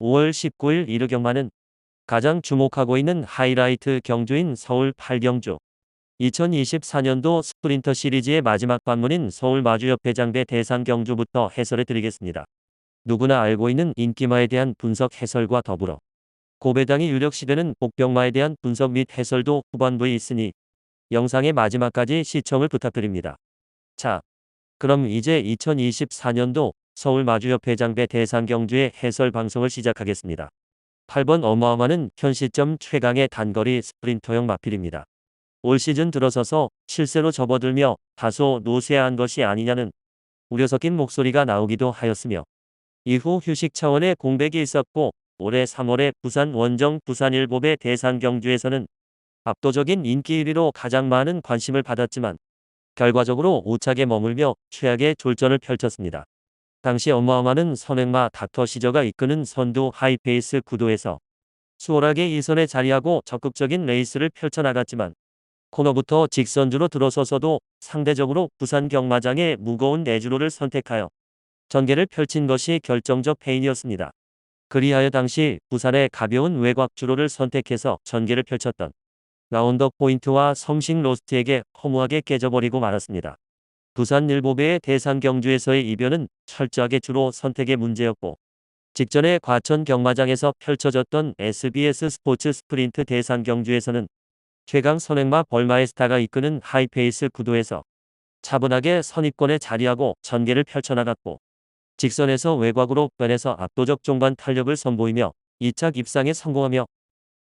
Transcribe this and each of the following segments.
5월 19일 이르경마는 가장 주목하고 있는 하이라이트 경주인 서울 8경주. 2024년도 스프린터 시리즈의 마지막 관문인 서울 마주협회장배 대상경주부터 해설해 드리겠습니다. 누구나 알고 있는 인기마에 대한 분석 해설과 더불어 고배당이 유력시되는 복병마에 대한 분석 및 해설도 후반부에 있으니 영상의 마지막까지 시청을 부탁드립니다. 자, 그럼 이제 2024년도 서울 마주협회장배 대상경주의 해설 방송을 시작하겠습니다. 8번 어마어마는 현 시점 최강의 단거리 스프린터형 마필입니다. 올 시즌 들어서서 실세로 접어들며 다소 노쇠한 것이 아니냐는 우려 섞인 목소리가 나오기도 하였으며 이후 휴식 차원의 공백이 있었고 올해 3월에 부산 원정 부산일보배 대상경주에서는 압도적인 인기 1위로 가장 많은 관심을 받았지만 결과적으로 5착에 머물며 최악의 졸전을 펼쳤습니다. 당시 어마어마는 선행마 닥터 시저가 이끄는 선두 하이페이스 구도에서 수월하게 2선에 자리하고 적극적인 레이스를 펼쳐나갔지만 코너부터 직선주로 들어서서도 상대적으로 부산 경마장의 무거운 내주로를 선택하여 전개를 펼친 것이 결정적 패인이었습니다. 그리하여 당시 부산의 가벼운 외곽주로를 선택해서 전개를 펼쳤던 라운더 포인트와 성식 로스트에게 허무하게 깨져버리고 말았습니다. 부산일보배의 대상경주에서의 이변은 철저하게 주로 선택의 문제였고 직전에 과천 경마장에서 펼쳐졌던 SBS 스포츠 스프린트 대상경주에서는 최강 선행마 벌마에스타가 이끄는 하이페이스 구도에서 차분하게 선입권에 자리하고 전개를 펼쳐나갔고 직선에서 외곽으로 빼내서 압도적 종반 탄력을 선보이며 2착 입상에 성공하며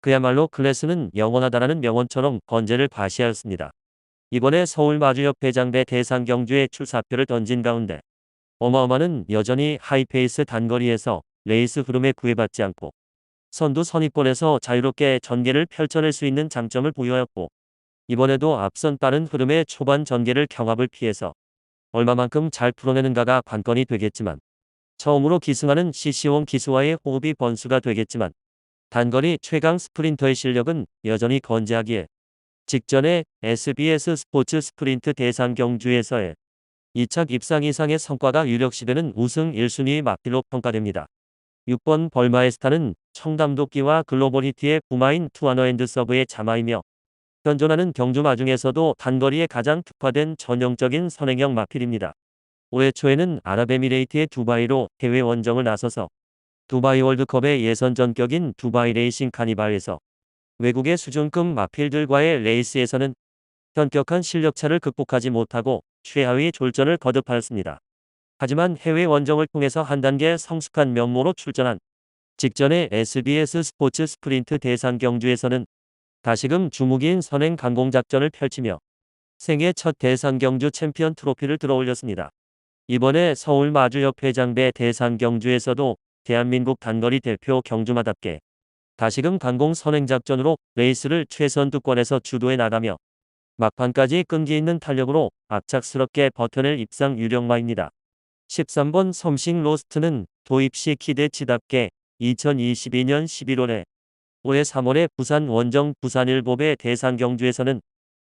그야말로 클래스는 영원하다라는 명언처럼 건재를 과시하였습니다. 이번에 서울 마주협회장배 대상경주에 출사표를 던진 가운데 어마어마는 여전히 하이페이스 단거리에서 레이스 흐름에 구애받지 않고 선두 선입권에서 자유롭게 전개를 펼쳐낼 수 있는 장점을 보여였고 이번에도 앞선 빠른 흐름의 초반 전개를 경합을 피해서 얼마만큼 잘 풀어내는가가 관건이 되겠지만 처음으로 기승하는 CC1 기수와의 호흡이 번수가 되겠지만 단거리 최강 스프린터의 실력은 여전히 건재하기에 직전에 SBS 스포츠 스프린트 대상경주에서의 2착 입상 이상의 성과가 유력시되는 우승 1순위의 마필로 평가됩니다. 6번 벌마에스타는 청담도끼와 글로벌 히트의 부마인 투아너앤드서브의 자마이며 현존하는 경주마 중에서도 단거리에 가장 특화된 전형적인 선행형 마필입니다. 올해 초에는 아랍에미레이트의 두바이로 해외 원정을 나서서 두바이 월드컵의 예선 전격인 두바이 레이싱 카니발에서 외국의 수준급 마필들과의 레이스에서는 현격한 실력차를 극복하지 못하고 최하위 졸전을 거듭하였습니다. 하지만 해외 원정을 통해서 한 단계 성숙한 면모로 출전한 직전의 SBS 스포츠 스프린트 대상경주에서는 다시금 주무기인 선행 강공작전을 펼치며 생애 첫 대상경주 챔피언 트로피를 들어올렸습니다. 이번에 서울 마주협회장배 대상경주에서도 대한민국 단거리 대표 경주마답게 다시금 강공 선행작전으로 레이스를 최선두권에서 주도해 나가며 막판까지 끈기 있는 탄력으로 압착스럽게 버텨낼 입상 유력마입니다. 13번 섬식 로스트는 도입시 기대치답게 2022년 11월에 올해 3월에 부산 원정 부산일보배 대상경주에서는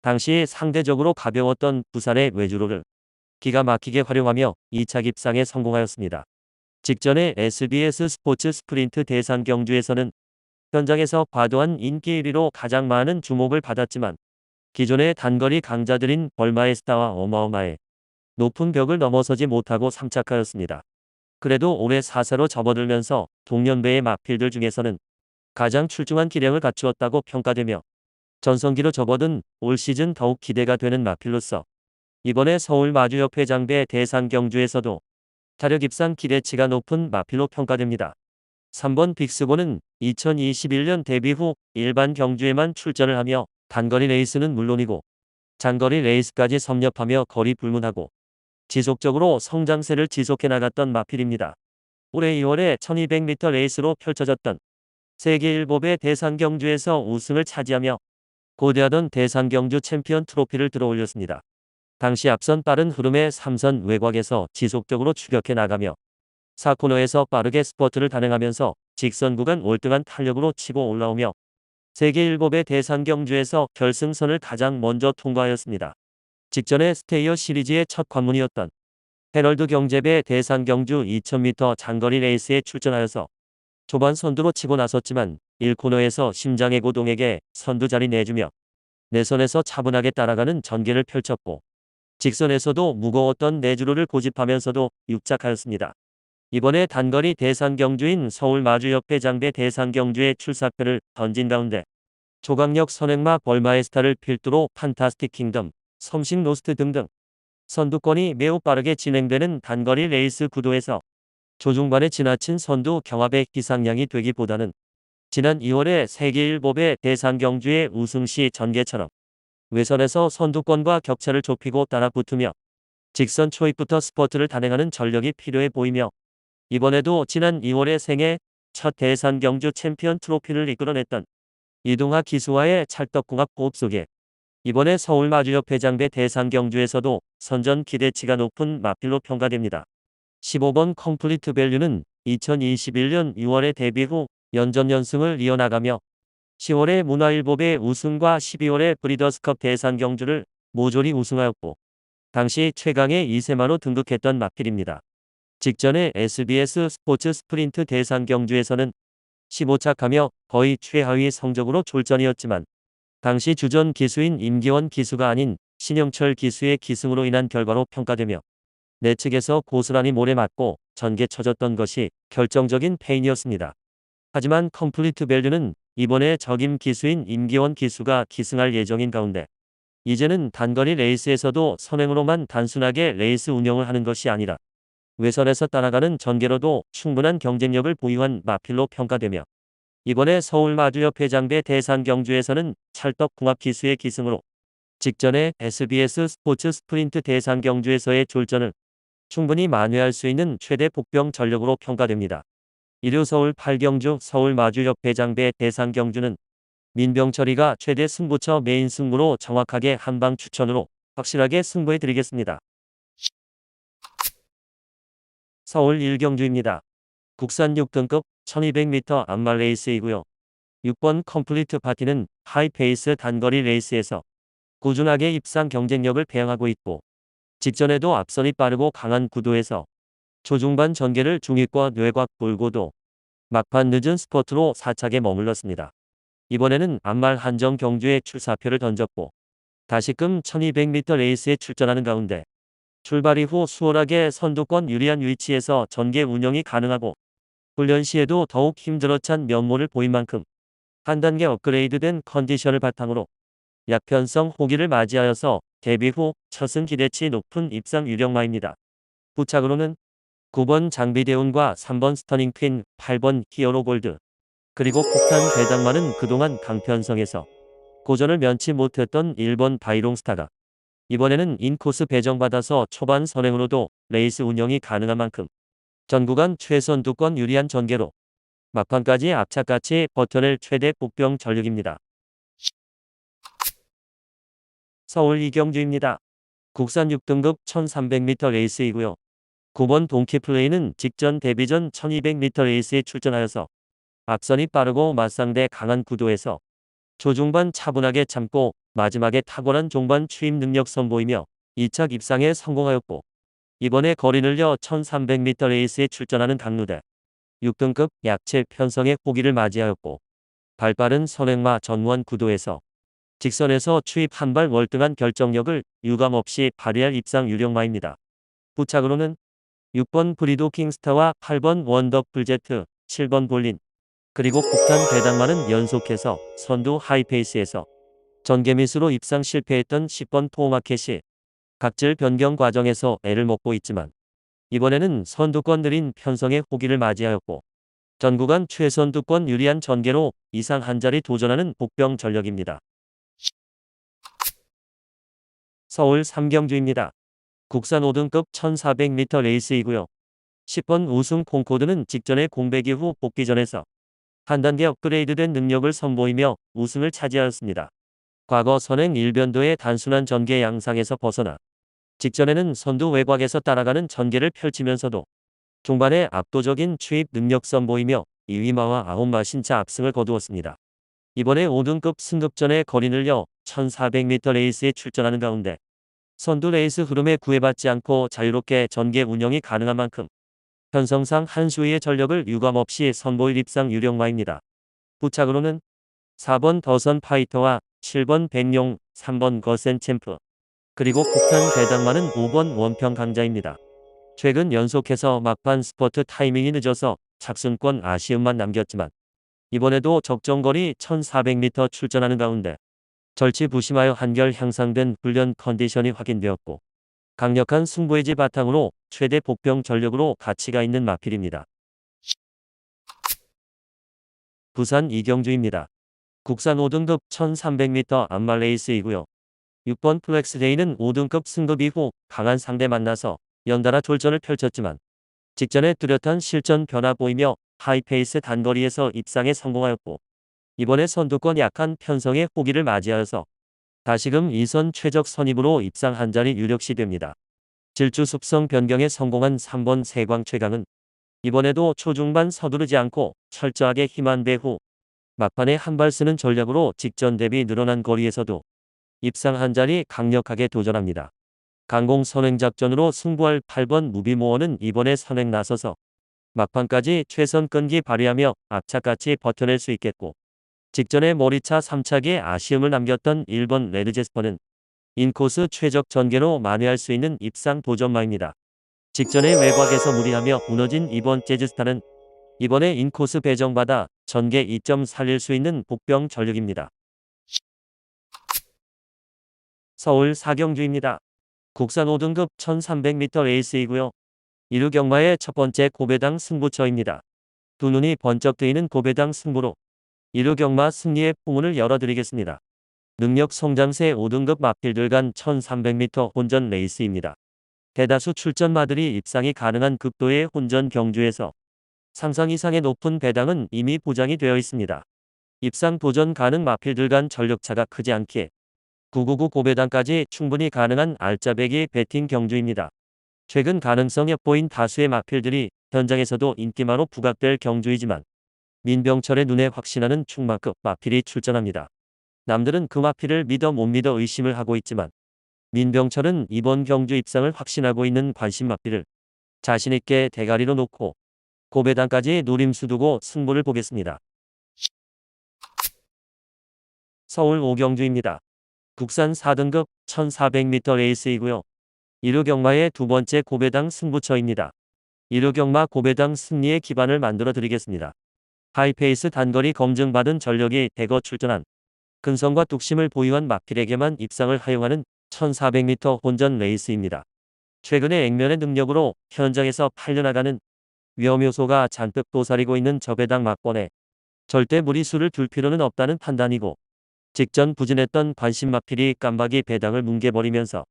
당시 상대적으로 가벼웠던 부산의 외주로를 기가 막히게 활용하며 2착 입상에 성공하였습니다. 직전에 SBS 스포츠 스프린트 대상경주에서는 현장에서 과도한 인기 1위로 가장 많은 주목을 받았지만 기존의 단거리 강자들인 벌마에스타와 어마어마의 높은 벽을 넘어서지 못하고 3착하였습니다. 그래도 올해 4사로 접어들면서 동년배의 마필들 중에서는 가장 출중한 기량을 갖추었다고 평가되며 전성기로 접어든 올 시즌 더욱 기대가 되는 마필로서 이번에 서울 마주협회장배 대상경주에서도 타력 입상 기대치가 높은 마필로 평가됩니다. 3번 빅스고는 2021년 데뷔 후 일반 경주에만 출전을 하며 단거리 레이스는 물론이고 장거리 레이스까지 섭렵하며 거리 불문하고 지속적으로 성장세를 지속해 나갔던 마필입니다. 올해 2월에 1200m 레이스로 펼쳐졌던 세계일보배 대상경주에서 우승을 차지하며 고대하던 대상경주 챔피언 트로피를 들어올렸습니다. 당시 앞선 빠른 흐름의 3선 외곽에서 지속적으로 추격해 나가며 4코너에서 빠르게 스퍼트를 단행하면서 직선 구간 월등한 탄력으로 치고 올라오며 세계일보배 대상경주에서 결승선을 가장 먼저 통과하였습니다. 직전에 스테이어 시리즈의 첫 관문이었던 헤럴드 경제배 대상경주 2000m 장거리 레이스에 출전하여서 초반 선두로 치고 나섰지만 1코너에서 심장의 고동에게 선두 자리 내주며 내선에서 차분하게 따라가는 전개를 펼쳤고 직선에서도 무거웠던 내주로를 고집하면서도 육작하였습니다. 이번에 단거리 대상경주인 서울 마주협회장대 대상경주의 출사표를 던진 가운데 조강력 선행마 벌마에스타를 필두로 판타스틱 킹덤, 섬식 로스트 등등 선두권이 매우 빠르게 진행되는 단거리 레이스 구도에서 조중반에 지나친 선두 경합의 기상량이 되기보다는 지난 2월에 세계일보배 대상경주의 우승 시 전개처럼 외선에서 선두권과 격차를 좁히고 따라붙으며 직선 초입부터 스퍼트를 단행하는 전력이 필요해 보이며 이번에도 지난 2월에 생애 첫 대상경주 챔피언 트로피를 이끌어냈던 이동하 기수와의 찰떡궁합 호흡 속에 이번에 서울 마주협회장대 대상경주에서도 선전 기대치가 높은 마필로 평가됩니다. 15번 컴플리트 밸류는 2021년 6월에 데뷔 후 연전연승을 이어나가며 10월에 문화일보배 우승과 12월에 브리더스컵 대상경주를 모조리 우승하였고 당시 최강의 2세마로 등극했던 마필입니다. 직전에 SBS 스포츠 스프린트 대상경주에서는 15착하며 거의 최하위 성적으로 졸전이었지만 당시 주전 기수인 임기원 기수가 아닌 신영철 기수의 기승으로 인한 결과로 평가되며 내측에서 고스란히 몰에맞고 전개 쳐졌던 것이 결정적인 패인이었습니다. 하지만 컴플리트 밸류는 이번에 적임 기수인 임기원 기수가 기승할 예정인 가운데 이제는 단거리 레이스에서도 선행으로만 단순하게 레이스 운영을 하는 것이 아니라 외선에서 따라가는 전개로도 충분한 경쟁력을 보유한 마필로 평가되며 이번에 서울 마주협회장대 대상경주에서는 찰떡궁합 기수의 기승으로 직전에 SBS 스포츠 스프린트 대상경주에서의 졸전을 충분히 만회할 수 있는 최대 복병 전력으로 평가됩니다. 일요 서울 8경주 서울 마주협회장대 대상경주는 민병철이가 최대 승부처 메인 승부로 정확하게 한방 추천으로 확실하게 승부해드리겠습니다. 서울 1경주입니다. 국산 6등급 1200m 암말 레이스이고요. 6번 컴플리트 파티는 하이페이스 단거리 레이스에서 꾸준하게 입상 경쟁력을 배양하고 있고 직전에도 앞선이 빠르고 강한 구도에서 초중반 전개를 중위권 외곽 돌고도 막판 늦은 스퍼트로 4착에 머물렀습니다. 이번에는 암말 한정 경주에 출사표를 던졌고 다시금 1200m 레이스에 출전하는 가운데 출발 이후 수월하게 선두권 유리한 위치에서 전개 운영이 가능하고 훈련 시에도 더욱 힘들어찬 면모를 보인 만큼 한 단계 업그레이드된 컨디션을 바탕으로 약편성 호기를 맞이하여서 데뷔 후 첫승 기대치 높은 입상 유력마입니다. 부착으로는 9번 장비대운과 3번 스터닝 퀸, 8번 히어로 골드 그리고 폭탄 배당만은 그동안 강편성에서 고전을 면치 못했던 1번 바이롱스타가 이번에는 인코스 배정받아서 초반 선행으로도 레이스 운영이 가능한 만큼 전 구간 최선두권 유리한 전개로 막판까지 앞차같이 버텨낼 최대 복병 전력입니다. 서울 2경주입니다. 국산 6등급 1300m 레이스이고요. 9번 동키플레이는 직전 데뷔전 1200m 레이스에 출전하여서 앞선이 빠르고 맞상대 강한 구도에서 조중반 차분하게 참고 마지막에 탁월한 종반 추임 능력 선보이며 2착 입상에 성공하였고 이번에 거리 늘려 1300m 레이스에 출전하는 강루대 6등급 약체 편성의 호기를 맞이하였고 발빠른 선행마 전무한 구도에서 직선에서 추입 한발 월등한 결정력을 유감없이 발휘할 입상 유력마입니다. 부착으로는 6번 브리도 킹스타와 8번 원더풀 제트, 7번 볼린 그리고 폭탄 배당만은 연속해서 선두 하이페이스에서 전개미스로 입상 실패했던 10번 포마켓이 각질 변경 과정에서 애를 먹고 있지만 이번에는 선두권 느린 편성의 호기를 맞이하였고 전 구간 최선두권 유리한 전개로 이상 한 자리 도전하는 복병 전력입니다. 서울 3경주입니다. 국산 5등급 1400m 레이스이고요. 10번 우승 콩코드는 직전에 공백 이후 복귀전에서 한 단계 업그레이드된 능력을 선보이며 우승을 차지하였습니다. 과거 선행 일변도의 단순한 전개 양상에서 벗어나 직전에는 선두 외곽에서 따라가는 전개를 펼치면서도 중반에 압도적인 추입 능력 선보이며 2위마와 9마 신차 압승을 거두었습니다. 이번에 5등급 승급전에 거리 늘려 1400m 레이스에 출전하는 가운데 선두 레이스 흐름에 구애받지 않고 자유롭게 전개 운영이 가능한 만큼 편성상 한 수위의 전력을 유감없이 선보일 입상 유력마입니다. 부착으로는 4번 더선 파이터와 7번 백룡, 3번 거센 챔프, 그리고 국산 배당마는 5번 원평 강자입니다. 최근 연속해서 막판 스퍼트 타이밍이 늦어서 착순권 아쉬움만 남겼지만 이번에도 적정거리 1400m 출전하는 가운데 절치부심하여 한결 향상된 훈련 컨디션이 확인되었고 강력한 승부의지 바탕으로 최대 복병 전력으로 가치가 있는 마필입니다. 부산 이경주입니다. 국산 5등급 1300m 안말 레이스이고요. 6번 플렉스데이는 5등급 승급 이후 강한 상대 만나서 연달아 졸전을 펼쳤지만 직전에 뚜렷한 실전 변화 보이며 하이페이스 단거리에서 입상에 성공하였고 이번에 선두권 약한 편성의 호기를 맞이하여서 다시금 2선 최적 선입으로 입상 한 자리 유력시 됩니다. 질주 습성 변경에 성공한 3번 세광 최강은 이번에도 초중반 서두르지 않고 철저하게 힘한 배후 막판에 한 발 쓰는 전략으로 직전 대비 늘어난 거리에서도 입상 한 자리 강력하게 도전합니다. 강공 선행 작전으로 승부할 8번 무비모어는 이번에 선행 나서서 막판까지 최선 끈기 발휘하며 악착같이 버텨낼 수 있겠고 직전에 머리차 3차기에 아쉬움을 남겼던 1번 레드제스퍼는 인코스 최적 전개로 만회할 수 있는 입상 도전마입니다. 직전에 외곽에서 무리하며 무너진 이번 재즈스타는 이번에 인코스 배정받아 전개 2점 살릴 수 있는 복병 전력입니다. 서울 사경주입니다. 국산 5등급 1300m 레이스이고요. 1루 경마의 첫 번째 고배당 승부처입니다. 두 눈이 번쩍 뜨이는 고배당 승부로 1루 경마 승리의 포문을 열어드리겠습니다. 능력 성장세 5등급 마필들 간 1300m 혼전 레이스입니다. 대다수 출전마들이 입상이 가능한 극도의 혼전 경주에서 상상 이상의 높은 배당은 이미 보장이 되어 있습니다. 입상 도전 가능 마필들 간 전력차가 크지 않기에 999 고배당까지 충분히 가능한 알짜배기 배팅 경주입니다. 최근 가능성 엿보인 다수의 마필들이 현장에서도 인기마로 부각될 경주이지만 민병철의 눈에 확신하는 충마급 마필이 출전합니다. 남들은 그 마필을 믿어 못 믿어 의심을 하고 있지만 민병철은 이번 경주 입상을 확신하고 있는 관심 마필을 자신있게 대가리로 놓고 고배당까지 노림수 두고 승부를 보겠습니다. 서울 오경주입니다. 국산 4등급 1400m 레이스이고요. 1루 경마의 두 번째 고배당 승부처입니다. 1루 경마 고배당 승리의 기반을 만들어 드리겠습니다. 하이페이스 단거리 검증받은 전력이 대거 출전한 근성과 뚝심을 보유한 마필에게만 입상을 허용하는 1400m 혼전 레이스입니다. 최근의 액면의 능력으로 현장에서 팔려나가는 위험 요소가 잔뜩 도사리고 있는 저배당 막번에 절대 무리수를 둘 필요는 없다는 판단이고 직전 부진했던 관심 마필이 깜박이 배당을 뭉개버리면서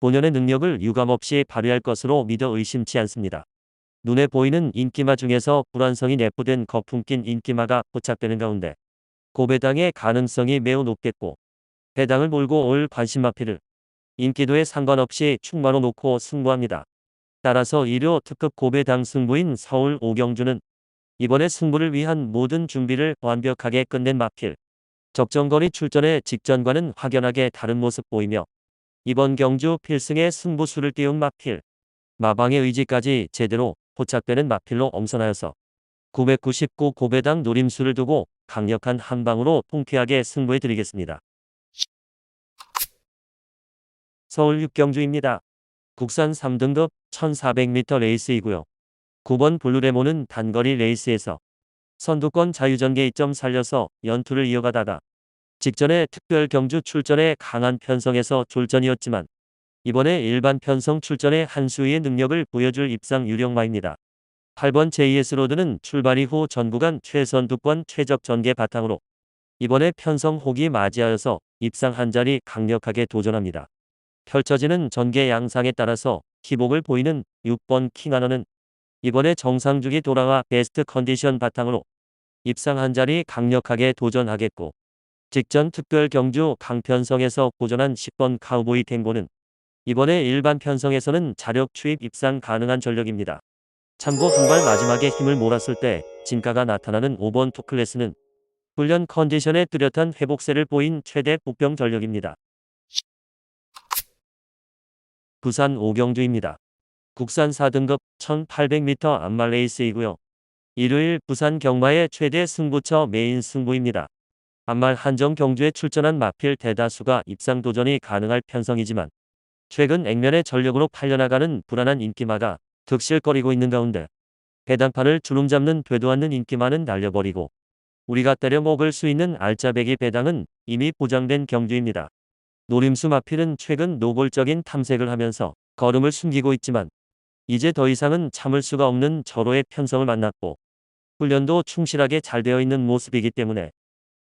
본연의 능력을 유감없이 발휘할 것으로 믿어 의심치 않습니다. 눈에 보이는 인기마 중에서 불안성이 내포된 거품 낀 인기마가 포착되는 가운데 고배당의 가능성이 매우 높겠고 배당을 몰고 올 관심 마필을 인기도에 상관없이 충마로 놓고 승부합니다. 따라서 1호 특급 고배당 승부인 서울 오경주는 이번에 승부를 위한 모든 준비를 완벽하게 끝낸 마필. 적정거리 출전의 직전과는 확연하게 다른 모습 보이며 이번 경주 필승의 승부수를 띄운 마필. 마방의 의지까지 제대로 포착되는 마필로 엄선하여서 999 고배당 노림수를 두고 강력한 한방으로 통쾌하게 승부해드리겠습니다. 서울 육경주입니다. 국산 3등급 1400m 레이스이고요. 9번 블루레몬은 단거리 레이스에서 선두권 자유전개 2점 살려서 연투를 이어가다가 직전에 특별 경주 출전에 강한 편성에서 졸전이었지만 이번에 일반 편성 출전에 한 수위의 능력을 보여줄 입상 유력마입니다. 8번 JS 로드는 출발 이후 전 구간 최선두권 최적 전개 바탕으로 이번에 편성 호기 맞이하여서 입상 한 자리 강력하게 도전합니다. 펼쳐지는 전개 양상에 따라서 기복을 보이는 6번 킹하너는 이번에 정상주기 돌아와 베스트 컨디션 바탕으로 입상 한 자리 강력하게 도전하겠고 직전 특별 경주 강편성에서 고전한 10번 카우보이 탱고는 이번에 일반 편성에서는 자력 추입 입상 가능한 전력입니다. 참고 한 발 마지막에 힘을 몰았을 때 진가가 나타나는 5번 투클래스는 훈련 컨디션에 뚜렷한 회복세를 보인 최대 복병 전력입니다. 부산 오경주입니다. 국산 4등급 1800m 안말 레이스이고요. 일요일 부산 경마의 최대 승부처 메인 승부입니다. 안말 한정 경주에 출전한 마필 대다수가 입상 도전이 가능할 편성이지만 최근 액면의 전력으로 팔려나가는 불안한 인기마가 득실거리고 있는 가운데 배당판을 주름 잡는 되도 않는 인기마는 날려버리고 우리가 때려 먹을 수 있는 알짜배기 배당은 이미 보장된 경주입니다. 노림수 마필은 최근 노골적인 탐색을 하면서 걸음을 숨기고 있지만 이제 더 이상은 참을 수가 없는 절호의 편성을 만났고 훈련도 충실하게 잘 되어 있는 모습이기 때문에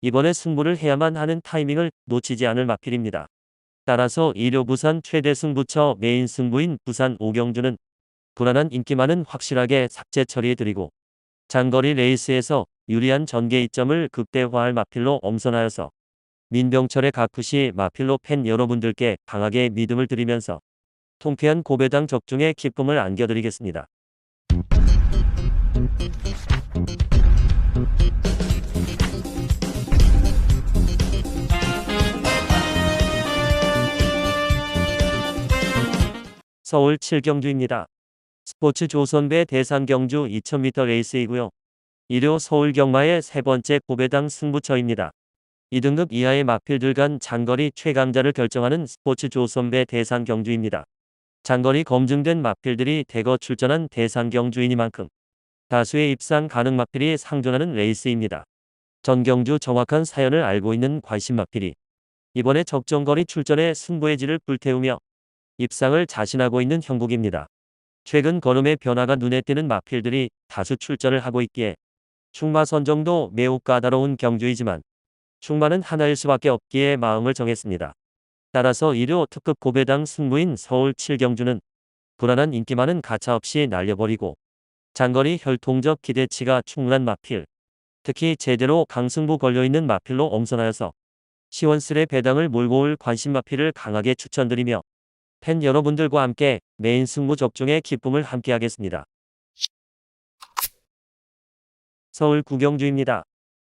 이번에 승부를 해야만 하는 타이밍을 놓치지 않을 마필입니다. 따라서 일요 부산 최대 승부처 메인 승부인 부산 5경주는 불안한 인기만은 확실하게 삭제 처리해드리고 장거리 레이스에서 유리한 전개 이점을 극대화할 마필로 엄선하여서 민병철의 가쿠시 마필로 팬 여러분들께 강하게 믿음을 드리면서 통쾌한 고배당 적중의 기쁨을 안겨드리겠습니다. 서울 7경주입니다. 스포츠 조선배 대상경주 2000m 레이스이고요. 일요 서울 경마의 세 번째 고배당 승부처입니다. 2등급 이하의 마필들 간 장거리 최강자를 결정하는 스포츠 조선배 대상경주입니다. 장거리 검증된 마필들이 대거 출전한 대상경주이니만큼 다수의 입상 가능 마필이 상존하는 레이스입니다. 전 경주 정확한 사연을 알고 있는 관심 마필이 이번에 적정거리 출전에 승부의 질을 불태우며 입상을 자신하고 있는 형국입니다. 최근 걸음의 변화가 눈에 띄는 마필들이 다수 출전을 하고 있기에 충마 선정도 매우 까다로운 경주이지만 충마는 하나일 수밖에 없기에 마음을 정했습니다. 따라서 일요 특급 고배당 승부인 서울 7경주는 불안한 인기만은 가차없이 날려버리고 장거리 혈통적 기대치가 충분한 마필, 특히 제대로 강승부 걸려있는 마필로 엄선하여서 시원스레 배당을 몰고 올 관심 마필을 강하게 추천드리며 팬 여러분들과 함께 메인 승부 적중의 기쁨을 함께하겠습니다. 서울 9경주입니다.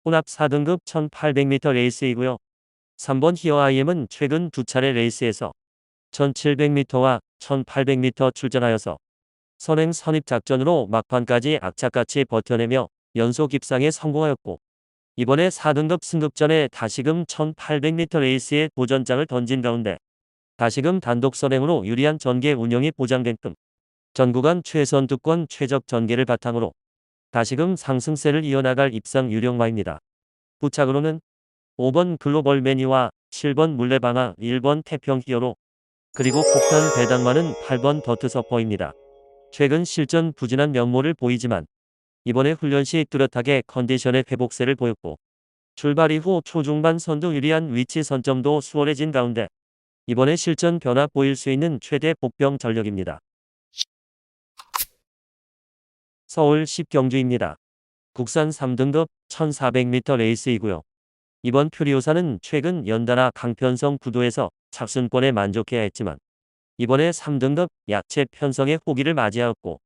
혼합 4등급 1800m 레이스이고요. 3번 히어아이엠은 최근 두 차례 레이스에서 1700m와 1800m 출전하여서 선행 선입 작전으로 막판까지 악착같이 버텨내며 연속 입상에 성공하였고 이번에 4등급 승급전에 다시금 1800m 레이스에 도전장을 던진 가운데 다시금 단독 선행으로 유리한 전개 운영이 보장된 끔 전 구간 최선두권 최적 전개를 바탕으로 다시금 상승세를 이어나갈 입상 유력마입니다. 부착으로는 5번 글로벌 매니와 7번 물레방아 1번 태평 히어로 그리고 폭탄 배당마는 8번 더트 서퍼입니다. 최근 실전 부진한 면모를 보이지만 이번에 훈련 시 뚜렷하게 컨디션의 회복세를 보였고 출발 이후 초중반 선두 유리한 위치 선점도 수월해진 가운데 이번에 실전 변화 보일 수 있는 최대 복병 전력입니다. 서울 10경주입니다. 국산 3등급 1400m 레이스이고요. 이번 퓨리오사는 최근 연달아 강편성 구도에서 착순권에 만족해야 했지만 이번에 3등급 약체 편성의 호기를 맞이하였고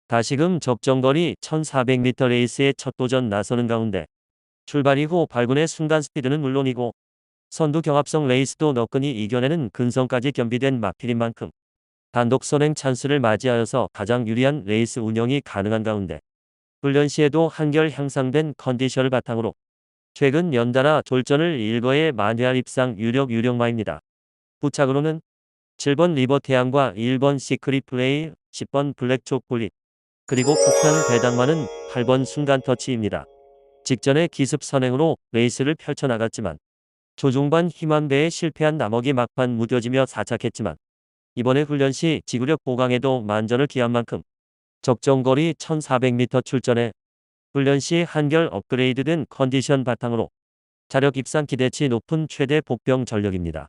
다시금 적정거리 1400m 레이스의 첫 도전 나서는 가운데 출발 이후 발군의 순간 스피드는 물론이고 선두 경합성 레이스도 너끈히 이겨내는 근성까지 겸비된 마필인 만큼 단독 선행 찬스를 맞이하여서 가장 유리한 레이스 운영이 가능한 가운데 훈련 시에도 한결 향상된 컨디션을 바탕으로 최근 연달아 졸전을 일거에 만회할 입상 유력마입니다. 부착으로는 7번 리버 태양과 1번 시크릿 플레이, 10번 블랙 초콜릿, 그리고 폭탄 배당마는 8번 순간 터치입니다. 직전에 기습 선행으로 레이스를 펼쳐나갔지만 조중반 힘한배에 실패한 나머지 막판 무뎌지며 사착했지만 이번에 훈련 시 지구력 보강에도 만전을 기한 만큼 적정거리 1400m 출전에 훈련 시 한결 업그레이드된 컨디션 바탕으로 자력 입상 기대치 높은 최대 복병 전력입니다.